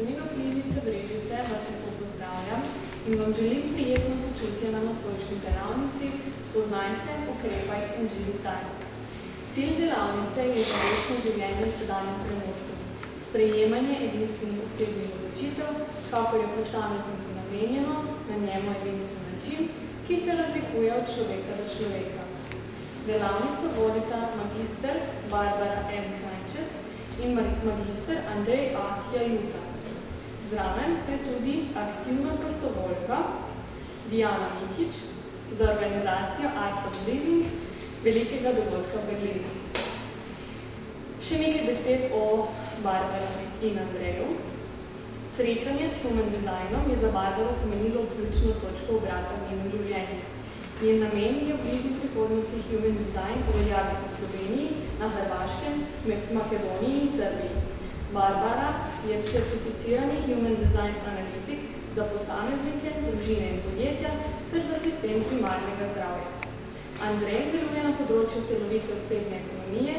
Unega knjižnice Brežice vas lepo pozdravljam in vam želim prijetno počutje na nocojšnji delavnici Spoznaj se, ukrepaj in živi zdaj. Cilj delavnice je zavestno življenje v sedanjem trenutku, sprejemanje edinstvenih osebnih odločitev, kakor je posamezniku namenjeno na njemu edinstven način, ki se razlikuje od človeka do človeka. Delavnico vodita magister Barbara M. Kranjčec in magister Andrej A. Jajuta. Zraven je tudi aktivna prostovoljka Diana Mikić za organizacijo Art of Living velikega dogodka v Berlinu. Še nekaj besed o Barbara in Andreju. Srečanje s human designom je za Barbaro pomenilo ključno točko obrata v njenem življenju. Njen namen je v bližnji prihodnosti human design uveljaviti v Sloveniji, na Hrvaškem, Makedoniji in Srbiji. Barbara je certificirani human design analitik za posameznike, družine in podjetja ter za sistem primarnega zdravja. Andrej deluje na področju celovite osebne ekonomije,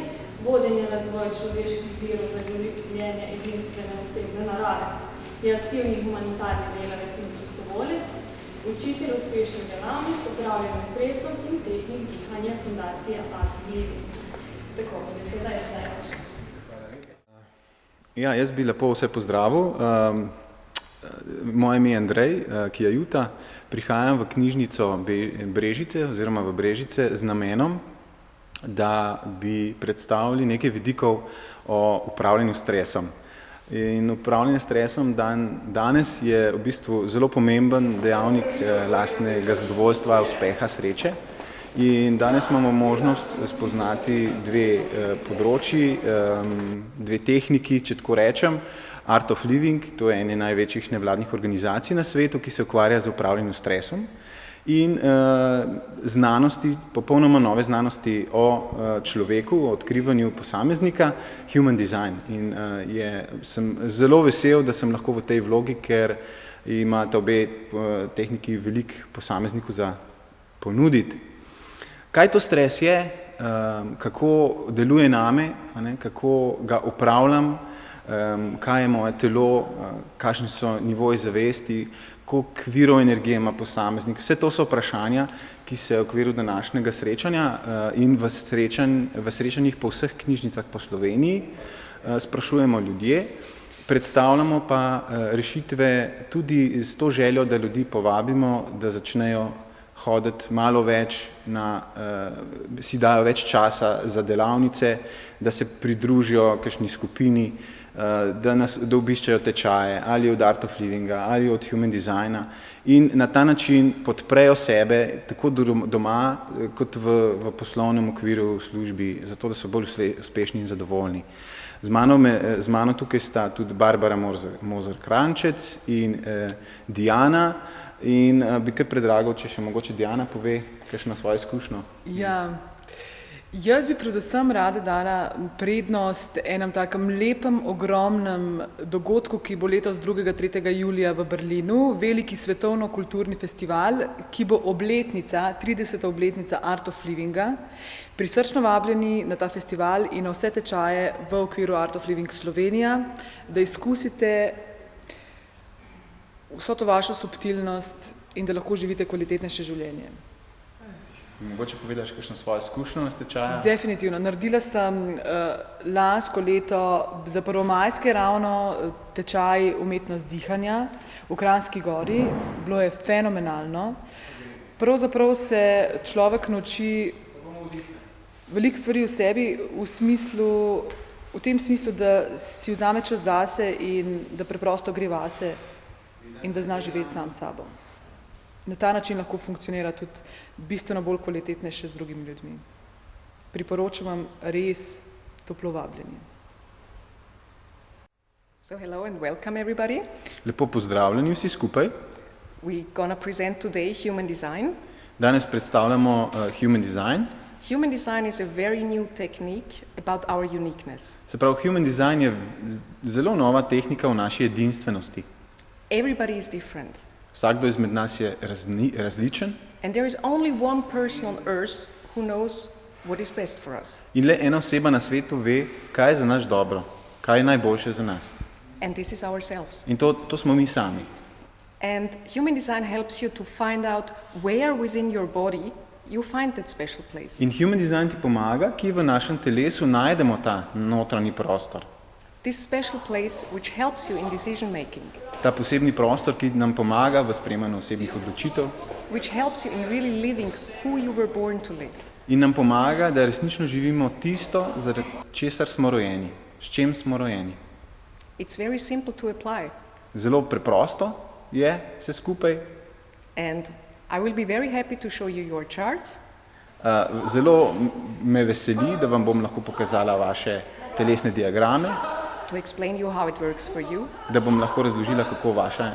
vodenja razvoja človeških virov za življenje edinstvene osebne narave. Je aktivni humanitarni delavec in prostovolec, učitelj uspešnih delavnic, upravljanja stresom in tehnik dihanja fundacije Art of Living. Tako, beseda je zdaj vaša. Ja, jaz bi lepo vse pozdravil. Moje ime je Andrej Jajuta. Prihajam v knjižnico Brežice oziroma v Brežice z namenom, da bi predstavili nekaj vidikov o upravljanju stresom. In upravljanje stresom danes je v bistvu zelo pomemben dejavnik lastnega zadovoljstva, uspeha, sreče. In danes imamo možnost spoznati dve področji, dve tehniki, če tako rečem. Art of Living, to je ena največjih nevladnih organizacij na svetu, ki se ukvarja z upravljanjem stresom. In znanosti, popolnoma nove znanosti o človeku, o odkrivanju posameznika, human design. In sem zelo vesel, da sem lahko v tej vlogi, ker imata obe tehniki veliko posamezniku za ponuditi. Kaj to stres je, kako deluje name, kako ga upravljam, kaj je moje telo, kakšni so nivoji zavesti, koliko virov energije ima posameznik. Vse to so vprašanja, ki se v okviru današnjega srečanja in v srečanjih po vseh knjižnicah po Sloveniji sprašujemo ljudje. Predstavljamo pa rešitve tudi s to željo, da ljudi povabimo, da začnejo hoditi malo več, si dajo več časa za delavnice, da se pridružijo kakšni skupini, da obiščejo tečaje ali od Art of Livinga ali od human designa in na ta način podprejo sebe tako doma kot v poslovnem okviru v službi, zato da so bolj uspešni in zadovoljni. Z mano tukaj sta tudi Barbara Moser Kranjčec in Diana. In bi kar predragal, če še mogoče Diana pove kakšno svojo izkušnjo. Ja, jaz bi predvsem rada dala prednost enem takem lepem, ogromnem dogodku, ki bo letos 2.–3. julija v Berlinu, veliki svetovno-kulturni festival, ki bo obletnica, 30. obletnica Art of Livinga. Prisrčno vabljeni na ta festival in na vse tečaje v okviru Art of Living Slovenija, da izkusite vso to vašo subtilnost in da lahko živite kvalitetnejše življenje. Mogoče povedaš kakšno svojo izkušnjo s tečaja? Definitivno. Naredila sem lansko leto za prvomajske ravno tečaj umetnost dihanja v Kranjski Gori. Bilo je fenomenalno. Pravzaprav se človek nauči veliko stvari v sebi v tem smislu, da si vzame čas zase in da preprosto gre vase in da zna živeti sam s sabo. Na ta način lahko funkcionira tudi bistveno bolj kvalitetnejše z drugimi ljudmi. Priporočam vam res toplo vabljenje. So hello and welcome everybody. Lepo pozdravljeni vsi skupaj. We're gonna present today human design. Danes predstavljamo human design. Human design is a very new technique about our uniqueness. Se pravi, human design je zelo nova tehnika v naši edinstvenosti. Everybody is different. Vsakdo izmed nas je različen. And there is only one person on earth who knows what is best for us. In le ena oseba na svetu ve, kaj je za nas dobro, kaj je najboljše za nas. And this is ourselves. In to smo mi sami. And human design helps you to find out where within your body you find that special place. In human design ti pomaga, kje v našem telesu najdemo ta notranji prostor. This special place which helps you in decision making, Ta posebni prostor, ki nam pomaga v sprejemanju osebnih odločitev which helps you in really living who you were born to live. in nam pomaga, da resnično živimo tisto, zaradi česar smo rojeni, s čem smo rojeni. It's very simple to apply. Zelo preprosto je vse skupaj. And I will be very happy to show you your charts. Zelo me veseli, da vam bom lahko pokazala vaše telesne diagrame, To explain you how it works for you, da bom lahko razložila, kako vaša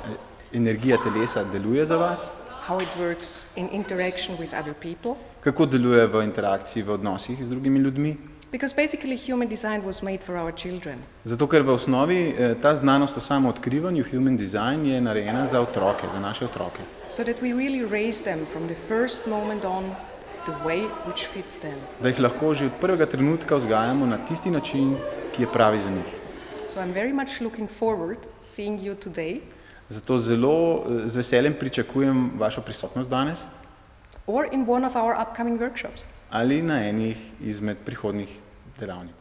energija telesa deluje za vas, how it works in interaction with other people. kako deluje v interakciji, v odnosih z drugimi ljudmi. Because basically human design was made for our children. Zato, ker v osnovi ta znanost o samooodkrivanju, human design, je narejena za otroke, za naše otroke. So that we really raise them from the first moment on the way which fits them. Da jih lahko že od prvega trenutka vzgajamo na tisti način, ki je pravi za njih. So I'm very much looking forward seeing you today Zato zelo z veseljem pričakujem vašo prisotnost danes or in one of our upcoming workshops. ali na enih izmed prihodnjih delavnic.